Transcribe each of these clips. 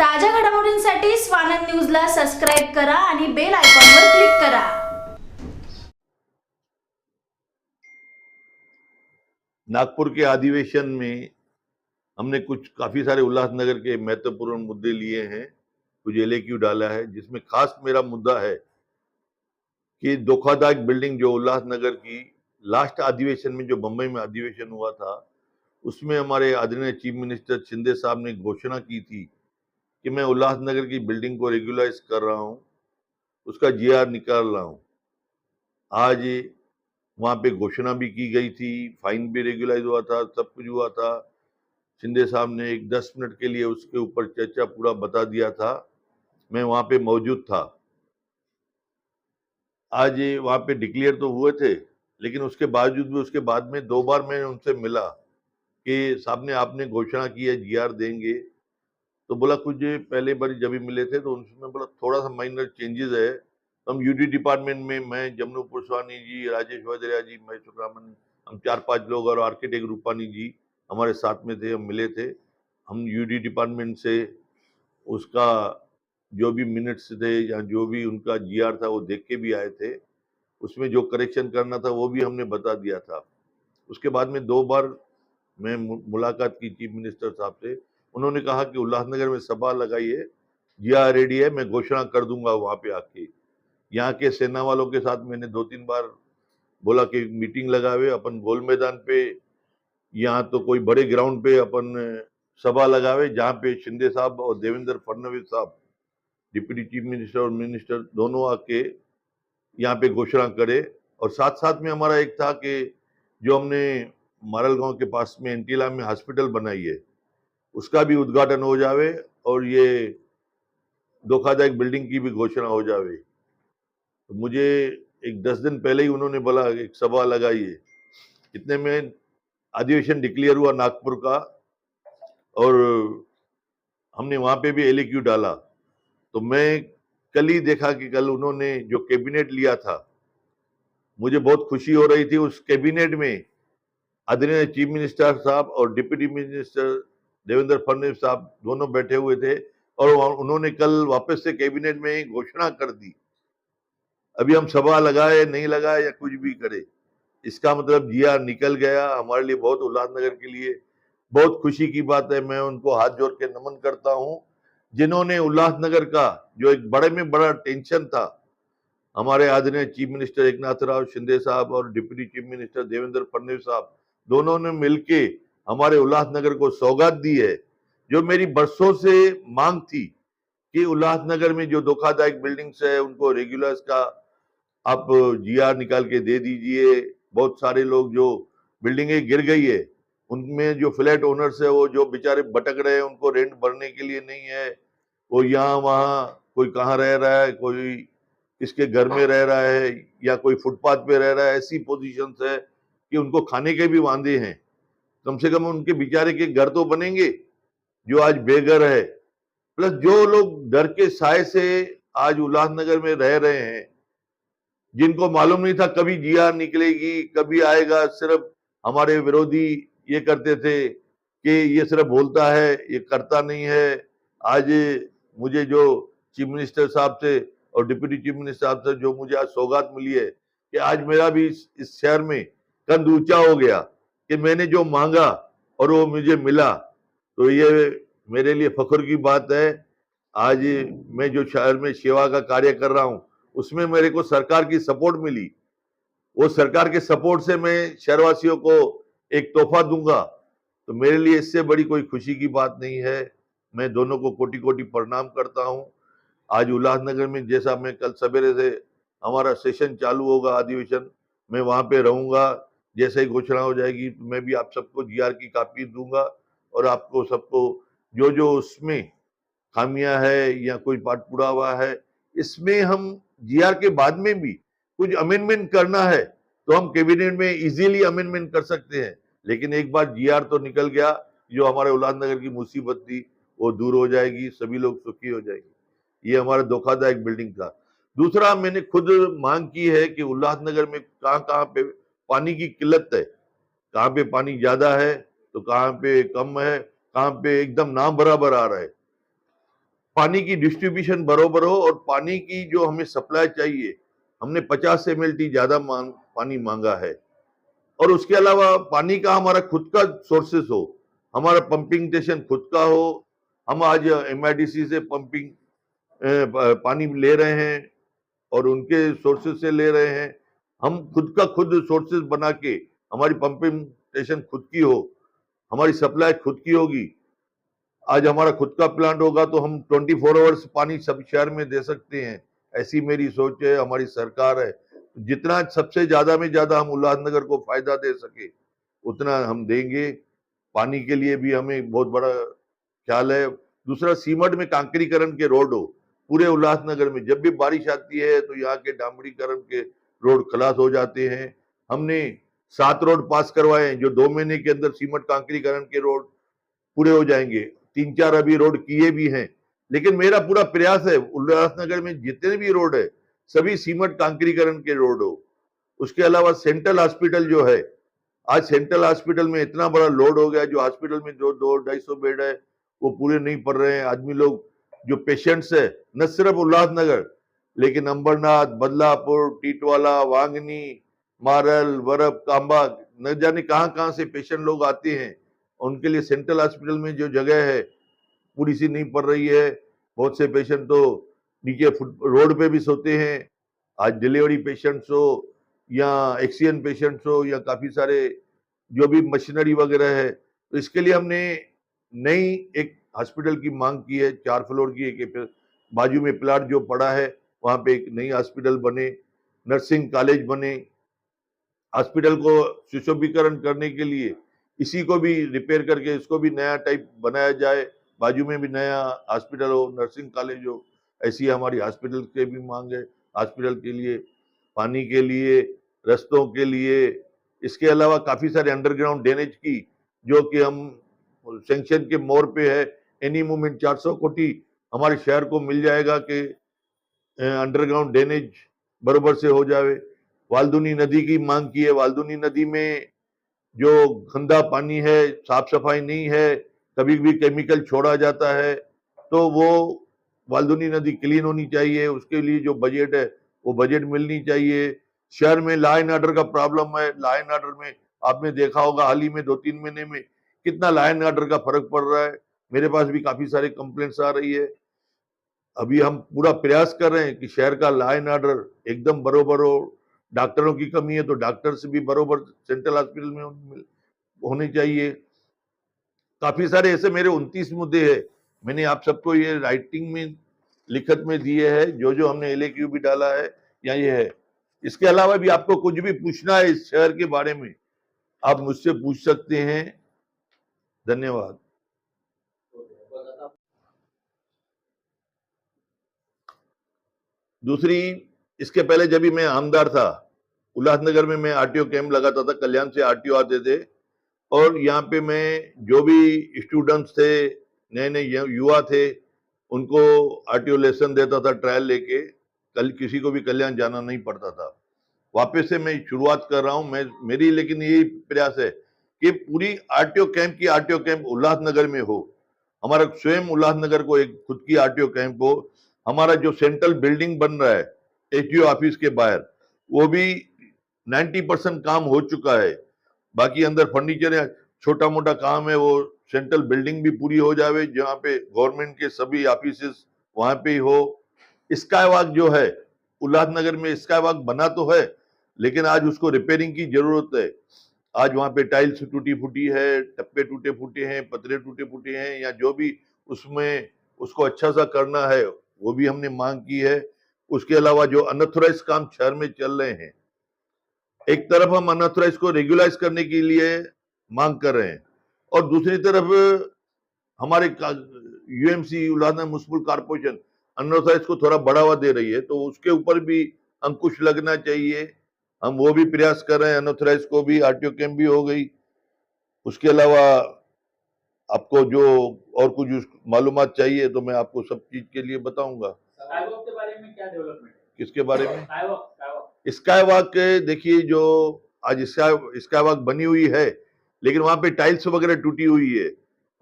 ताज्या घडामोडींसाठी स्वानंद न्यूजला सबस्क्राईब करा आणि बेल आयकॉनवर क्लिक करा। नागपुर के अधिवेशन में हमने कुछ काफी सारे उल्लासनगर के महत्वपूर्ण मुद्दे लिए हैं, कुछ एलएक्यू डाला है, जिसमें खास मेरा मुद्दा है कि धोखादायक बिल्डिंग जो उल्लासनगर की लास्ट अधिवेशन में जो बंबई में अधिवेशन हुआ था, उसमें हमारे आदरणीय चीफ मिनिस्टर शिंदे साहब ने घोषणा की थी कि मैं उल्लासनगर की बिल्डिंग को रेगुलाइज कर रहा हूं, उसका जीआर निकाल रहा हूं। आज वहां पे घोषणा भी की गई थी, फाइन भी रेगुलाइज हुआ था, सब कुछ हुआ था। शिंदे साहब ने एक 10 मिनट के लिए उसके ऊपर चर्चा पूरा बता दिया था। मैं वहां पे मौजूद था। आज वहां पे डिक्लेयर तो हुए थे, लेकिन उसके बावजूद भी उसके बाद में 2 बार मैं उनसे मिला कि साहब ने आपने घोषणा की है जीआर देंगे, तो बोला कुछ पहले बार जब भी मिले थे तो उनमें बोला थोड़ा सा माइनर चेंजेस है। तो हम यूडी डिपार्टमेंट में मैं, जमनू पुष्वानी जी, राजेश वजरिया जी, महेश सुब्रमण्यम, हम 4-5 लोग और आर्किटेक्ट रूपानी जी हमारे साथ में थे, हम मिले थे। हम यूडी डिपार्टमेंट से उसका जो भी मिनट्स थे या जो भी उनका जीआर था वो देख के भी आए थे। उसमें जो करेक्शन करना था वो भी हमने बता दिया था। उसके बाद में 2 बार मैं मुलाकात की चीफ मिनिस्टर साहब से। उन्होंने कहा कि उल्लासनगर में सभा लगाई है, जीआर रेडी है, मैं घोषणा कर दूंगा वहां पे आके। यहाँ के सेना वालों के साथ मैंने 2-3 बार बोला कि मीटिंग लगावे अपन गोल मैदान पे, यहाँ तो कोई बड़े ग्राउंड पे अपन सभा लगावे, जहाँ पे शिंदे साहब और देवेंद्र फडणवीस साहब डिप्टी चीफ मिनिस्टर और मिनिस्टर दोनों आके यहाँ पे घोषणा करे। और साथ साथ में हमारा एक था कि जो हमने मारलगांव के पास में एंटीला में हॉस्पिटल बनाई है, उसका भी उद्घाटन हो जावे और ये धोखादायक बिल्डिंग की भी घोषणा हो जावे। तो मुझे एक 10 दिन पहले ही उन्होंने बोला एक सभा लगाइए। इतने में अधिवेशन डिक्लेयर हुआ नागपुर का और हमने वहां पे भी एलएक्यू डाला। तो मैं कल ही देखा कि कल उन्होंने जो कैबिनेट लिया था, मुझे बहुत खुशी हो रही थी। उस कैबिनेट में आदरणीय चीफ मिनिस्टर साहब और डिप्टी मिनिस्टर देवेंद्र फडणवीस साहब दोनों बैठे हुए थे और उन्होंने कल वापस से कैबिनेट में घोषणा कर दी। अभी हम सभा लगाए नहीं लगाए या कुछ भी करे, इसका मतलब जीआर निकल गया। हमारे लिए बहुत, उल्लासनगर के लिए बहुत खुशी की बात है। मैं उनको हाथ जोड़ के नमन करता हूं, जिन्होंने उल्लासनगर का जो एक बड़े में बड़ा टेंशन था, हमारे आदरणीय चीफ मिनिस्टर एकनाथ राव शिंदे साहब और deputy chief minister Devendra Fadnavis साहब दोनों ने मिलके हमारे उल्लासनगर को सौगात दी है। जो मेरी बरसों से मांग थी कि उल्लासनगर में जो धोखादायक बिल्डिंग्स है उनको रेगुलर्स का आप जीआर निकाल के दे दीजिए। बहुत सारे लोग जो बिल्डिंगें गिर गई है, उनमें जो फ्लैट ओनर्स है वो जो बेचारे भटक रहे हैं, उनको रेंट भरने के लिए नहीं है, वो यहाँ वहाँ कोई कहाँ रह रहा है, कोई किसके घर में रह रहा है या कोई फुटपाथ पे रह रहा है। ऐसी पोजीशंस है कि उनको खाने के भी वांदे हैं। कम से कम उनके बेचारे के घर तो बनेंगे जो आज बेघर है। प्लस जो लोग डर के साए से आज उल्लासनगर में रह रहे हैं, जिनको मालूम नहीं था कभी जीआर निकलेगी, कभी आएगा, सिर्फ हमारे विरोधी ये करते थे कि ये सिर्फ बोलता है, ये करता नहीं है। आज मुझे जो चीफ मिनिस्टर साहब से और डिप्टी चीफ मिनिस्टर साहब से जो मुझे आज सौगात मिली है कि आज मेरा भी इस शहर में कंध ऊंचा हो गया कि मैंने जो मांगा और वो मुझे मिला, तो ये मेरे लिए फख्र की बात है। आज मैं जो शहर में सेवा का कार्य कर रहा हूं, उसमें मेरे को सरकार की सपोर्ट मिली। वो सरकार के सपोर्ट से मैं शहरवासियों को एक तोहफा दूंगा, तो मेरे लिए इससे बड़ी कोई खुशी की बात नहीं है। मैं दोनों को कोटि कोटि प्रणाम करता हूं। आज उल्लासनगर में जैसा मैं कल सवेरे से हमारा सेशन चालू होगा अधिवेशन, मैं वहां पे रहूंगा। जैसे ही घोषणा हो जाएगी तो मैं भी आप सबको जीआर की कॉपी दूंगा और आपको सबको जो जो उसमें खामियां है या कोई पार्ट पूरा हुआ है, इसमें हम जीआर के बाद में भी कुछ अमेंडमेंट करना है तो हम कैबिनेट में इजीली अमेंडमेंट कर सकते हैं। लेकिन एक बार जीआर तो निकल गया, जो हमारे उल्लासनगर की मुसीबत थी वो दूर हो जाएगी, सभी लोग सुखी हो जाएंगे। ये हमारा धोखादायक बिल्डिंग था। दूसरा, मैंने खुद मांग की है कि उल्लासनगर में कहाँ कहाँ पे पानी की किल्लत है, कहाँ पे पानी ज्यादा है तो कहाँ पे कम है, कहाँ पे एकदम ना बराबर आ रहा है। पानी की डिस्ट्रीब्यूशन बरोबर हो और पानी की जो हमें सप्लाई चाहिए, हमने 50 एमएलटी ज्यादा पानी मांगा है। और उसके अलावा पानी का हमारा खुद का सोर्सेस हो, हमारा पंपिंग स्टेशन खुद का हो। हम आज एमआईडीसी से पंपिंग पानी ले रहे हैं और उनके सोर्सेज से ले रहे हैं। हम खुद का खुद सोर्सेज बना के, हमारी पंपिंग स्टेशन खुद की हो, हमारी सप्लाई खुद की होगी। आज हमारा खुद का प्लांट होगा तो हम 24 आवर्स पानी सब शहर में दे सकते हैं। ऐसी मेरी सोच है, हमारी सरकार है। जितना सबसे ज्यादा में ज्यादा हम उल्लासनगर को फायदा दे सके उतना हम देंगे। पानी के लिए भी हमें बहुत बड़ा ख्याल है। दूसरा, सीमेंट में कांकरीकरण के रोड हो पूरे उल्लासनगर में। जब भी बारिश आती है तो यहाँ के डामरीकरण के रोड खलास हो जाते हैं। हमने 7 रोड पास करवाए हैं जो 2 महीने के अंदर सीमेंट कांकरीकरण के रोड पूरे हो जाएंगे। 3-4 अभी रोड किए भी हैं। लेकिन मेरा पूरा प्रयास है उल्लासनगर में जितने भी रोड है सभी सीमेंट कांकरीकरण के रोड हो। उसके अलावा सेंट्रल हॉस्पिटल जो है, आज सेंट्रल हॉस्पिटल में इतना बड़ा लोड हो गया, जो हॉस्पिटल में जो 200-250 बेड है वो पूरे नहीं पड़ रहे हैं। आदमी लोग जो पेशेंट्स है, न सिर्फ उल्लासनगर लेकिन अंबरनाथ, बदलापुर, टीटवाला, वांगनी, मारल, वरब, कांबा, न जाने कहां कहां से पेशेंट लोग आते हैं। उनके लिए सेंट्रल हॉस्पिटल में जो जगह है पूरी सी नहीं पड़ रही है। बहुत से पेशेंट तो नीचे रोड पे भी सोते हैं। आज डिलीवरी पेशेंट्स हो या एक्सीडेंट पेशेंट्स हो या काफी सारे जो भी मशीनरी वगैरह है, तो इसके लिए हमने नई एक हॉस्पिटल की मांग की है। 4 फ्लोर की एक बाजू में प्लाट जो पड़ा है वहां पे एक नई हॉस्पिटल बने, नर्सिंग कॉलेज बने। हॉस्पिटल को सुशोभीकरण करने के लिए इसी को भी रिपेयर करके इसको भी नया टाइप बनाया जाए, बाजू में भी नया हॉस्पिटल हो, नर्सिंग कॉलेज हो। ऐसी हमारी हॉस्पिटल के भी मांग है। हॉस्पिटल के लिए, पानी के लिए, रस्तों के लिए, इसके अलावा काफी सारे अंडरग्राउंड ड्रेनेज की जो कि हम सेंक्शन के मोड़ पे है। एनी मोमेंट 400 कोटी हमारे शहर को मिल जाएगा कि अंडरग्राउंड ड्रेनेज बरोबर से हो जाए। वाल्दुनी नदी की मांग की है। वाल्दुनी नदी में जो गंदा पानी है, साफ सफाई नहीं है, कभी भी केमिकल छोड़ा जाता है, तो वो वाल्दुनी नदी क्लीन होनी चाहिए। उसके लिए जो बजट है वो बजट मिलनी चाहिए। शहर में लॉ एंड ऑर्डर का प्रॉब्लम है। लॉ एंड ऑर्डर में आपने देखा होगा हाल ही में 2-3 महीने में कितना लॉ एंड ऑर्डर का फर्क पड़ रहा है। मेरे पास भी काफी सारे कंप्लेंट्स आ रही है। अभी हम पूरा प्रयास कर रहे हैं कि शहर का लॉ एंड ऑर्डर एकदम बरोबर हो। डॉक्टरों की कमी है तो डॉक्टर से भी बरोबर सेंट्रल हॉस्पिटल में होने चाहिए। काफी सारे ऐसे मेरे 29 मुद्दे हैं। मैंने आप सबको ये राइटिंग में लिखत में दिए हैं, जो जो हमने एलएक्यू भी डाला है या ये है। इसके अलावा भी आपको कुछ भी पूछना है इस शहर के बारे में, आप मुझसे पूछ सकते हैं। धन्यवाद। दूसरी, इसके पहले जब भी मैं आमदार था, उल्लासनगर में मैं आरटीओ कैंप लगाता था। कल्याण से आरटीओ आते थे और यहाँ पे मैं जो भी स्टूडेंट्स थे, नए नए युवा थे, उनको आरटीओ लेसन देता था ट्रायल लेके। कल किसी को भी कल्याण जाना नहीं पड़ता था। वापस से मैं शुरुआत कर रहा हूं मैं मेरी, लेकिन यही प्रयास है कि पूरी आरटीओ कैंप उल्लासनगर में हो। हमारा स्वयं उल्लासनगर को एक खुद की आरटीओ कैंप हो। हमारा जो सेंट्रल बिल्डिंग बन रहा है एचडीओ ऑफिस के बाहर, वो भी 90% काम हो चुका है। बाकी अंदर फर्नीचर या छोटा मोटा काम है, वो सेंट्रल बिल्डिंग भी पूरी हो जावे, जहाँ पे गवर्नमेंट के सभी ऑफिस वहां पे ही हो। स्काई वॉक जो है उल्लासनगर में, स्काई वॉक बना तो है लेकिन आज उसको रिपेयरिंग की जरूरत है। आज वहां पे टाइल्स टूटी फूटी है, टप्पे टूटे फूटे हैं, पतरे टूटे फूटे हैं, या जो भी उसमें उसको अच्छा सा करना है वो भी हमने मांग की है। उसके अलावा जो अनऑथराइज काम शहर में चल रहे हैं, एक तरफ हम अनऑथराइज को रेगुलाइज करने के लिए मांग कर रहे हैं और दूसरी तरफ हमारे UMC Ulhasnagar municipal corporation unauthorised को थोड़ा बढ़ावा दे रही है, तो उसके ऊपर भी अंकुश लगना चाहिए। हम वो भी प्रयास कर रहे हैं। अनऑथराइज को भी आरटीओ कैंप भी हो गई। उसके अलावा आपको जो और कुछ मालूमात चाहिए तो मैं आपको सब चीज के लिए बताऊंगा। स्काईवॉक के बारे में क्या डेवलपमेंट है? किसके बारे में? स्काईवॉक स्काई वॉक देखिए, जो आज स्काई वॉक बनी हुई है लेकिन वहां पे टाइल्स वगैरह टूटी हुई है।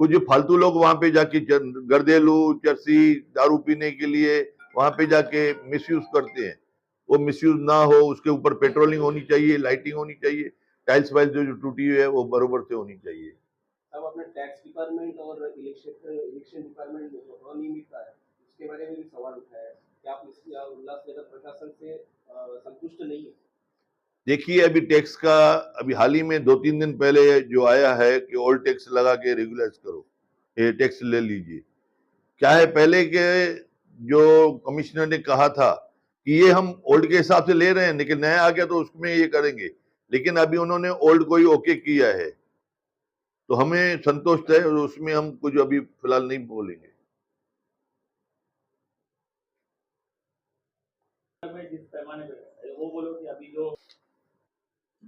कुछ फालतू लोग वहां पे जाके गर्देलू चरसी दारू पीने के लिए वहां पे जाके मिसयूज करते हैं। वो मिसयूज ना हो, उसके ऊपर पेट्रोलिंग होनी चाहिए, लाइटिंग होनी चाहिए, टाइल्स वाइल्स जो टूटी हुई है वो बरोबर से होनी चाहिए। अब अपने टैक्स डिपार्टमेंट और इलेक्शन डिपार्टमेंट अनियमितता है, उसके बारे में भी सवाल उठाया है। क्या आप इस उल्लासनगर प्रशासन से संतुष्ट नहीं है? देखिए, अभी टैक्स का अभी हाल ही में 2-3 दिन पहले जो आया है कि ओल्ड टैक्स लगा के रेगुलाइज करो, ये टैक्स ले लीजिए। क्या है, पहले के जो कमिश्नर ने कहा था कि ये हम ओल्ड के हिसाब से ले रहे हैं, लेकिन नया आ गया तो उसमें ये करेंगे, लेकिन अभी उन्होंने ओल्ड को ही ओके किया है, तो हमें संतुष्ट है और उसमें हम कुछ अभी फिलहाल नहीं बोलेंगे। जिस पैमाने पे वो बोलो कि अभी जो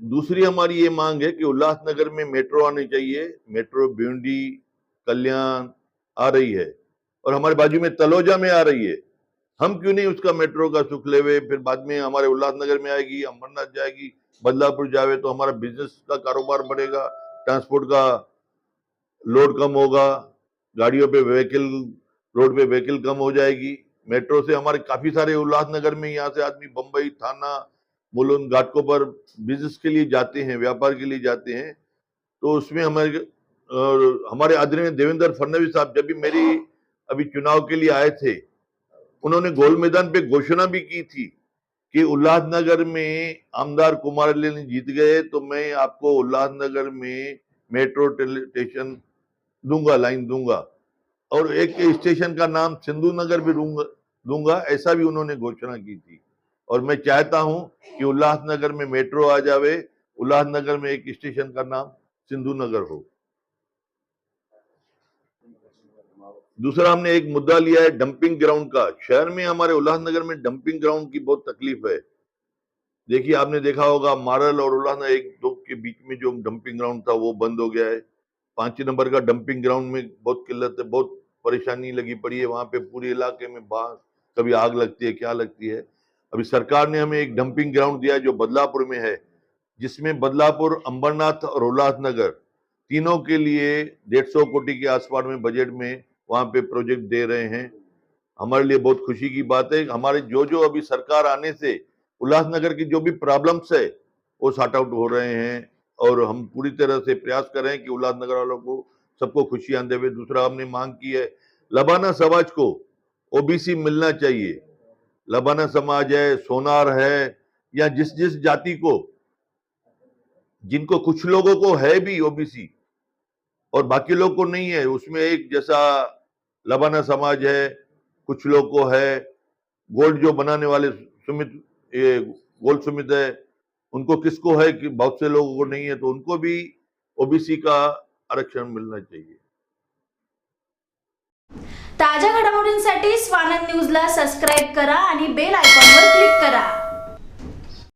दूसरी हमारी ये मांग है कि उल्लासनगर में मेट्रो आनी चाहिए। मेट्रो भिवंडी कल्याण आ रही है और हमारे बाजू में तलोजा में आ रही है। हम क्यों नहीं उसका मेट्रो का सुख लेवे, फिर बाद में हमारे उल्लासनगर में आएगी, अमरनाथ जाएगी, बदलापुर जावे, तो हमारा बिजनेस का कारोबार बढ़ेगा, ट्रांसपोर्ट का लोड कम होगा, गाड़ियों पे व्हीकल, रोड पे व्हीकल कम हो जाएगी। मेट्रो से हमारे काफी सारे उल्लासनगर में यहाँ से आदमी बंबई, थाना, मुलुंड, घाटकोपर बिजनेस के लिए जाते हैं, व्यापार के लिए जाते हैं। तो उसमें हमारे आदरणीय देवेंद्र फडणवीस साहब जब भी मेरी अभी चुनाव के लिए आए थे, उन्होंने गोल मैदान पे घोषणा भी की थी कि उल्लासनगर में आमदार कुमार ने जीत गए तो मैं आपको उल्लासनगर में मेट्रो स्टेशन दूंगा, लाइन दूंगा, और एक स्टेशन का नाम सिंधु नगर भी दूंगा, ऐसा भी उन्होंने घोषणा की थी। और मैं चाहता हूं कि उल्लासनगर में मेट्रो आ जावे, उल्लासनगर में एक स्टेशन का नाम सिंधु नगर हो। दूसरा, हमने एक मुद्दा लिया है डंपिंग ग्राउंड का। शहर में हमारे उल्लासनगर में डंपिंग ग्राउंड की बहुत तकलीफ है। देखिए, आपने देखा होगा मारल और उल्लासनगर 1-2 के बीच में जो डंपिंग ग्राउंड था वो बंद हो गया है। 5 नंबर का डंपिंग ग्राउंड में बहुत किल्लत है, बहुत परेशानी लगी पड़ी है। वहां पे पूरे इलाके में कभी आग लगती है, क्या लगती है। अभी सरकार ने हमें एक डंपिंग ग्राउंड दिया है जो बदलापुर में है, जिसमें बदलापुर, अंबरनाथ और उल्लासनगर तीनों के लिए 150 कोटी के आसपास में बजट में वहां पे प्रोजेक्ट दे रहे हैं। हमारे लिए बहुत खुशी की बात है। हमारे जो अभी सरकार आने से उल्लासनगर की जो भी प्रॉब्लम्स है वो सॉर्ट आउट हो रहे हैं और हम पूरी तरह से प्रयास कर रहे हैं कि उल्लासनगर वालों को सबको खुशियां देवे। दूसरा, हमने मांग की है लबाना समाज को ओबीसी मिलना चाहिए। लबाना समाज है, सोनार है, या जिस जाति को, जिनको कुछ लोगों को है भी ओबीसी और बाकी लोग को नहीं है, उसमें एक जैसा लबाना समाज है, कुछ लोग को है। गोल्ड जो बनाने वाले सुमित, ये गोल्ड सुमित है, उनको किसको है कि बहुत से लोगों को नहीं है, तो उनको भी ओबीसी का आरक्षण मिलना चाहिए। ताज्या घडामोडींसाठी स्वानंद न्यूजला सबस्क्राईब करा आणि बेल आयकॉनवर क्लिक करा।